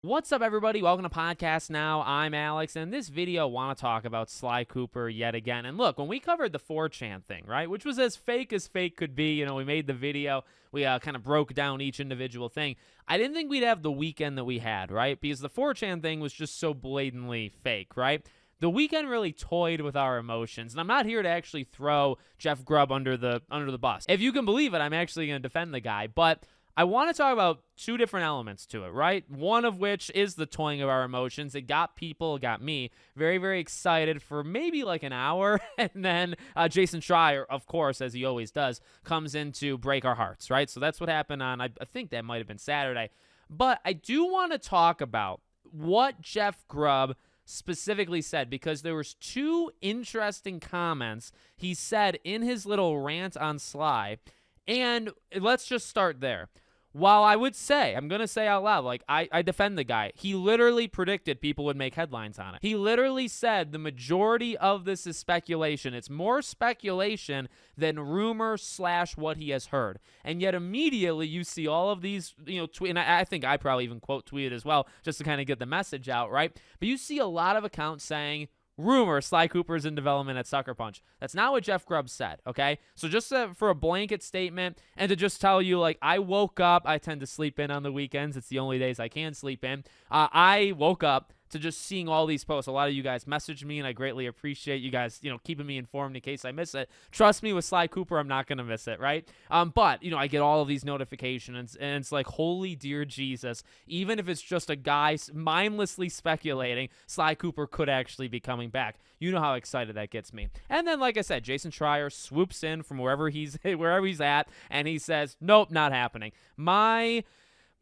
What's up, everybody? Welcome to Podcast Now. I'm Alex, and in this video, I want to talk about Sly Cooper yet again. And look, when we covered the 4chan thing, right, which was as fake could be, we made the video, we kind of broke down each individual thing. I didn't think we'd have the weekend that we had, right, because the 4chan thing was just so blatantly fake, right? The weekend really toyed with our emotions, and I'm not here to actually throw Jeff Grubb under the bus. If you can believe it, I'm actually going to defend the guy, but I want to talk about two different elements to it, right? One of which is the toying of our emotions. It got me very, very excited for maybe like an hour. And then Jason Schreier, of course, as he always does, comes in to break our hearts, right? So that's what happened on, I think that might have been Saturday. But I do want to talk about what Jeff Grubb specifically said, because there was two interesting comments he said in his little rant on Sly. And let's just start there. While I would say, I'm going to say out loud, like, I defend the guy. He literally predicted people would make headlines on it. He literally said the majority of this is speculation. It's more speculation than rumor / what he has heard. And yet immediately you see all of these, and I think I probably even quote tweeted as well, just to kind of get the message out, right? But you see a lot of accounts saying, rumor, Sly Cooper's in development at Sucker Punch. That's not what Jeff Grubb said, okay? So just for a blanket statement and to just tell you, like, I woke up. I tend to sleep in on the weekends. It's the only days I can sleep in. I woke up to just seeing all these posts. A lot of you guys messaged me, and I greatly appreciate you guys, keeping me informed in case I miss it. Trust me, with Sly Cooper, I'm not going to miss it, right? But, I get all of these notifications, and it's like, holy dear Jesus, even if it's just a guy mindlessly speculating, Sly Cooper could actually be coming back. You know how excited that gets me. And then, like I said, Jason Schreier swoops in from wherever he's at, and he says, nope, not happening.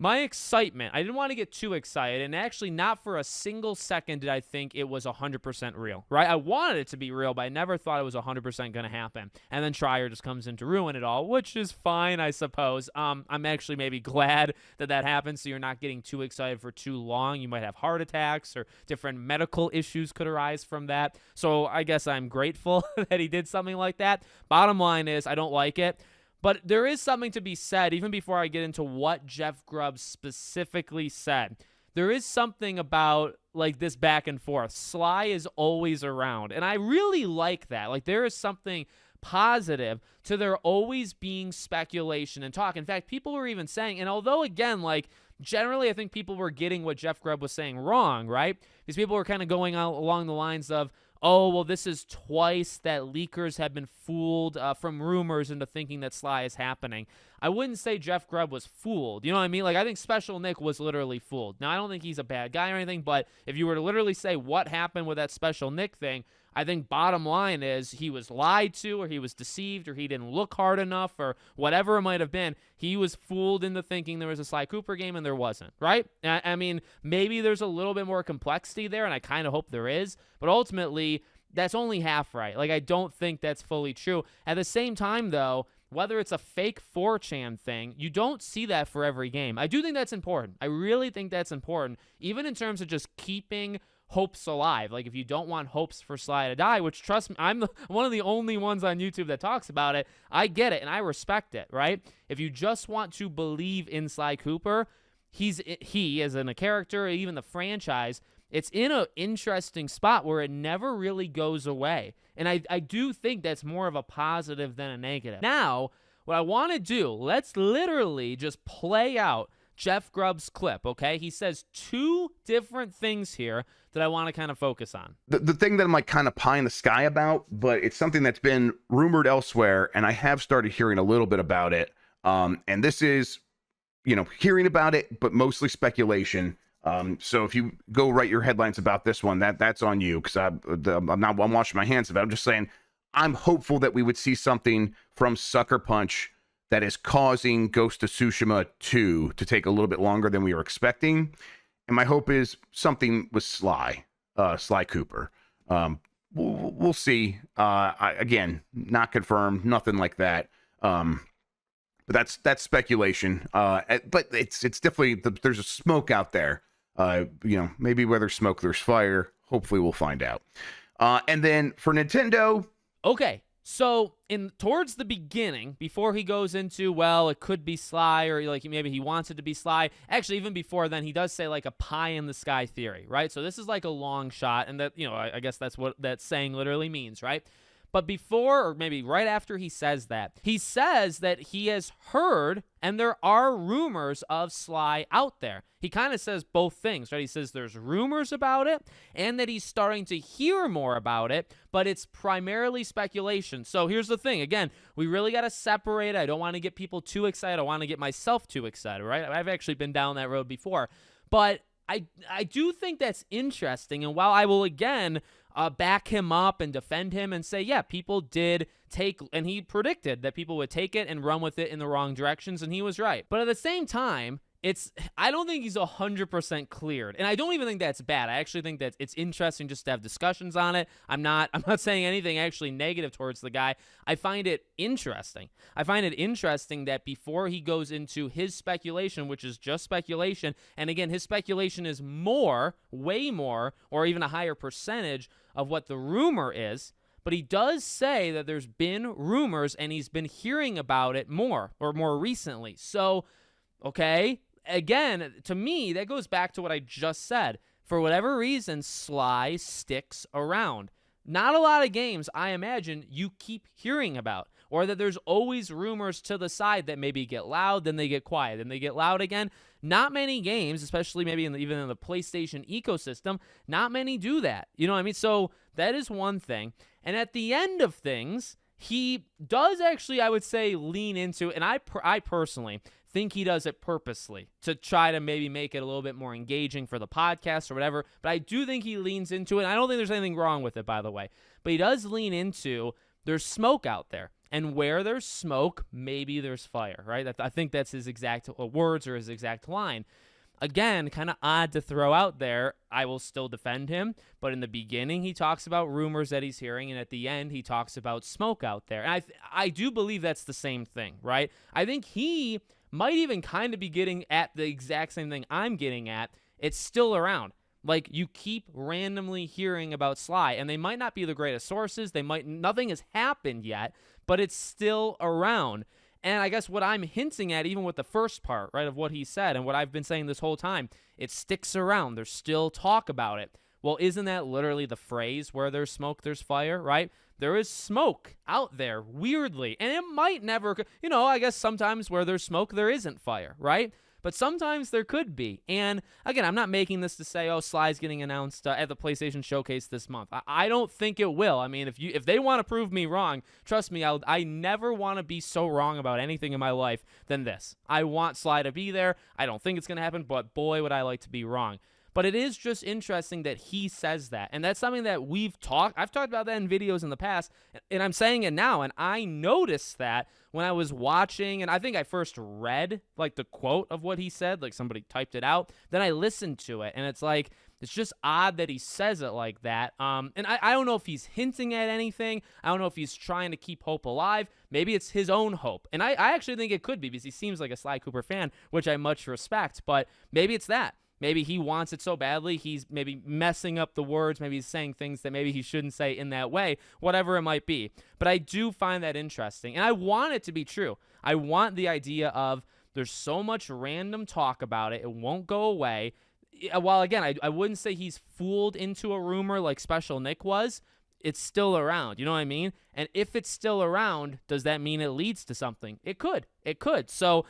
My excitement, I didn't want to get too excited, and actually not for a single second did I think it was 100% real, right? I wanted it to be real, but I never thought it was 100% going to happen. And then Schreier just comes in to ruin it all, which is fine, I suppose. I'm actually maybe glad that happened, so you're not getting too excited for too long. You might have heart attacks or different medical issues could arise from that. So I guess I'm grateful that he did something like that. Bottom line is, I don't like it. But there is something to be said, even before I get into what Jeff Grubb specifically said. There is something about, like, this back and forth. Sly is always around, and I really like that. Like, there is something positive to there always being speculation and talk. In fact, people were even saying, and although, again, like, generally I think people were getting what Jeff Grubb was saying wrong, right? Because people were kind of going out along the lines of, oh, well, this is twice that leakers have been fooled from rumors into thinking that Sly is happening. I wouldn't say Jeff Grubb was fooled. You know what I mean? Like, I think Special Nick was literally fooled. Now, I don't think he's a bad guy or anything, but if you were to literally say what happened with that Special Nick thing, I think bottom line is he was lied to, or he was deceived, or he didn't look hard enough, or whatever it might have been. He was fooled into thinking there was a Sly Cooper game, and there wasn't, right? I mean, maybe there's a little bit more complexity there, and I kind of hope there is, but ultimately, that's only half right. Like, I don't think that's fully true. At the same time, though, whether it's a fake 4chan thing, you don't see that for every game. I do think that's important. I really think that's important, even in terms of just keeping hopes alive. Like, if you don't want hopes for Sly to die, which, trust me, I'm one of the only ones on YouTube that talks about it, I get it, and I respect it, right? If you just want to believe in Sly Cooper, he as in a character, even the franchise, it's in an interesting spot where it never really goes away. And I do think that's more of a positive than a negative. Now, what I want to do, let's literally just play out Jeff Grubb's clip, okay? He says two different things here that I want to kind of focus on. The thing that I'm like kind of pie in the sky about, but it's something that's been rumored elsewhere, and I have started hearing a little bit about it. And this is, hearing about it, but mostly speculation. So if you go write your headlines about this one, that's on you, because I'm washing my hands of it. I'm just saying, I'm hopeful that we would see something from Sucker Punch that is causing Ghost of Tsushima 2 to take a little bit longer than we were expecting. And my hope is something with Sly Cooper. We'll see. Again, not confirmed, nothing like that. But that's speculation. But it's definitely, there's a smoke out there. Maybe where there's smoke, there's fire. Hopefully we'll find out. And then for Nintendo. Okay. So in towards the beginning, before he goes into, well, it could be Sly, or like maybe he wants it to be Sly. Actually, even before then, he does say like a pie in the sky theory, right? So this is like a long shot, and that, I guess that's what that saying literally means, right? But before, or maybe right after he says that he has heard, and there are rumors of Sly out there. He kind of says both things, right? He says there's rumors about it, and that he's starting to hear more about it, but it's primarily speculation. So here's the thing. Again, we really got to separate. I don't want to get people too excited. I don't want to get myself too excited, right? I've actually been down that road before. But I do think that's interesting, and while I will, again, back him up and defend him and say, yeah, people did take, and he predicted that people would take it and run with it in the wrong directions, and he was right. But at the same time, I don't think he's 100% cleared, and I don't even think that's bad. I actually think that it's interesting just to have discussions on it. I'm not saying anything actually negative towards the guy. I find it interesting. I find it interesting that before he goes into his speculation, which is just speculation, and again, his speculation is more, way more, or even a higher percentage of what the rumor is, but he does say that there's been rumors and he's been hearing about it more recently. So, okay, again, to me, that goes back to what I just said. For whatever reason, Sly sticks around. Not a lot of games, I imagine, you keep hearing about, or that there's always rumors to the side that maybe get loud, then they get quiet, then they get loud again. Not many games, especially maybe even in the PlayStation ecosystem, not many do that. You know what I mean? So that is one thing. And at the end of things, he does actually, I would say, lean into, and I personally think he does it purposely to try to maybe make it a little bit more engaging for the podcast or whatever, but I do think he leans into it, and I don't think there's anything wrong with it, by the way, but he does lean into there's smoke out there, and where there's smoke, maybe there's fire, right? I think that's his exact words or his exact line. Again, kind of odd to throw out there. I will still defend him, but in the beginning, he talks about rumors that he's hearing, and at the end, he talks about smoke out there. And I do believe that's the same thing, right? I think he might even kind of be getting at the exact same thing I'm getting at. It's still around. Like, you keep randomly hearing about Sly, and they might not be the greatest sources. Nothing has happened yet, but it's still around. And I guess what I'm hinting at, even with the first part, right, of what he said and what I've been saying this whole time, it sticks around. There's still talk about it. Well, isn't that literally the phrase, where there's smoke, there's fire, right? There is smoke out there, weirdly. And it might never, I guess sometimes where there's smoke, there isn't fire, right? But sometimes there could be. And again, I'm not making this to say, oh, Sly's getting announced at the PlayStation Showcase this month. I don't think it will. I mean, if they want to prove me wrong, trust me, I never want to be so wrong about anything in my life than this. I want Sly to be there. I don't think it's going to happen, but boy, would I like to be wrong. But it is just interesting that he says that. And that's something that I've talked about that in videos in the past, and I'm saying it now. And I noticed that when I was watching, and I think I first read like the quote of what he said, like somebody typed it out. Then I listened to it, and it's like, it's just odd that he says it like that. And I don't know if he's hinting at anything. I don't know if he's trying to keep hope alive. Maybe it's his own hope. And I actually think it could be, because he seems like a Sly Cooper fan, which I much respect. But maybe it's that. Maybe he wants it so badly, he's maybe messing up the words, maybe he's saying things that maybe he shouldn't say in that way, whatever it might be. But I do find that interesting, and I want it to be true. I want the idea of there's so much random talk about it, it won't go away. While, again, I wouldn't say he's fooled into a rumor like Special Nick was, it's still around, you know what I mean? And if it's still around, does that mean it leads to something? It could. So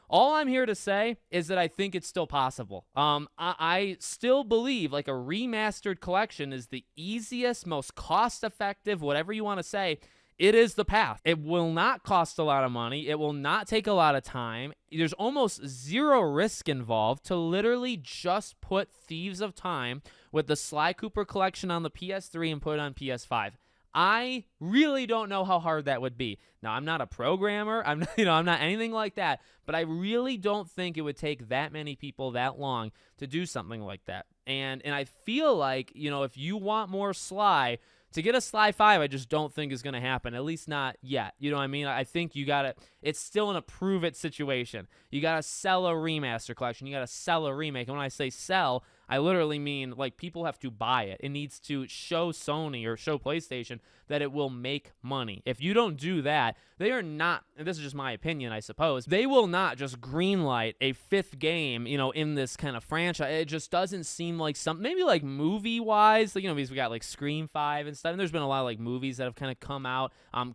all I'm here to say is that I think it's still possible. I still believe like a remastered collection is the easiest, most cost-effective, whatever you want to say. It is the path. It will not cost a lot of money. It will not take a lot of time. There's almost zero risk involved to literally just put Thieves of Time with the Sly Cooper collection on the PS3 and put it on PS5. I really don't know how hard that would be. Now, I'm not a programmer. I'm not anything like that. But I really don't think it would take that many people that long to do something like that. And I feel like, if you want more Sly, to get a Sly 5, I just don't think is going to happen, at least not yet. You know what I mean? I think it's still an approve it situation. You got to sell a remaster collection. You got to sell a remake. And when I say sell, I literally mean like people have to buy it. It needs to show Sony or show PlayStation that it will make money. If you don't do that, they are not, and this is just my opinion, I suppose, they will not just greenlight a 5th game, in this kind of franchise. It just doesn't seem like something, maybe like movie-wise, like, because we got like Scream 5 and stuff, and there's been a lot of like movies that have kind of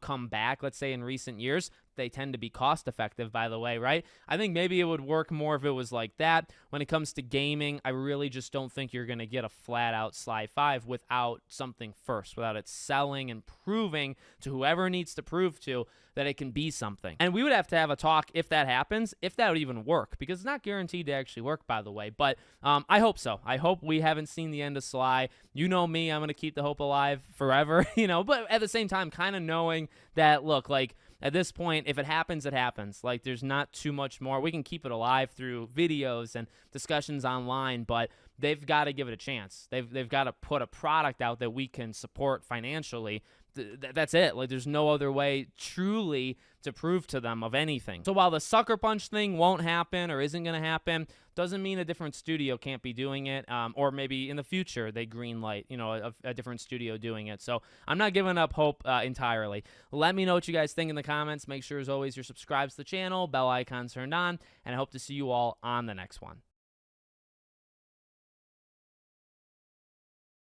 come back, let's say, in recent years. They tend to be cost effective, by the way, right? I think maybe it would work more if it was like that. When it comes to gaming, I really just don't think you're going to get a flat out Sly 5 without something first, without it selling and proving to whoever needs to prove to that it can be something. And we would have to have a talk if that happens, if that would even work, because it's not guaranteed to actually work, by the way. But I hope so. I hope we haven't seen the end of Sly. You know me, I'm going to keep the hope alive forever, but at the same time, kind of knowing that, look, like, at this point, if it happens, it happens. Like, there's not too much more. We can keep it alive through videos and discussions online, but they've got to give it a chance. They've got to put a product out that we can support financially. That's it. Like, there's no other way truly to prove to them of anything. So while the sucker punch thing won't happen or isn't going to happen, doesn't mean a different studio can't be doing it, or maybe in the future they greenlight, a different studio doing it. So I'm not giving up hope entirely. Let me know what you guys think in the comments. Make sure, as always, you're subscribed to the channel, bell icon turned on, and I hope to see you all on the next one.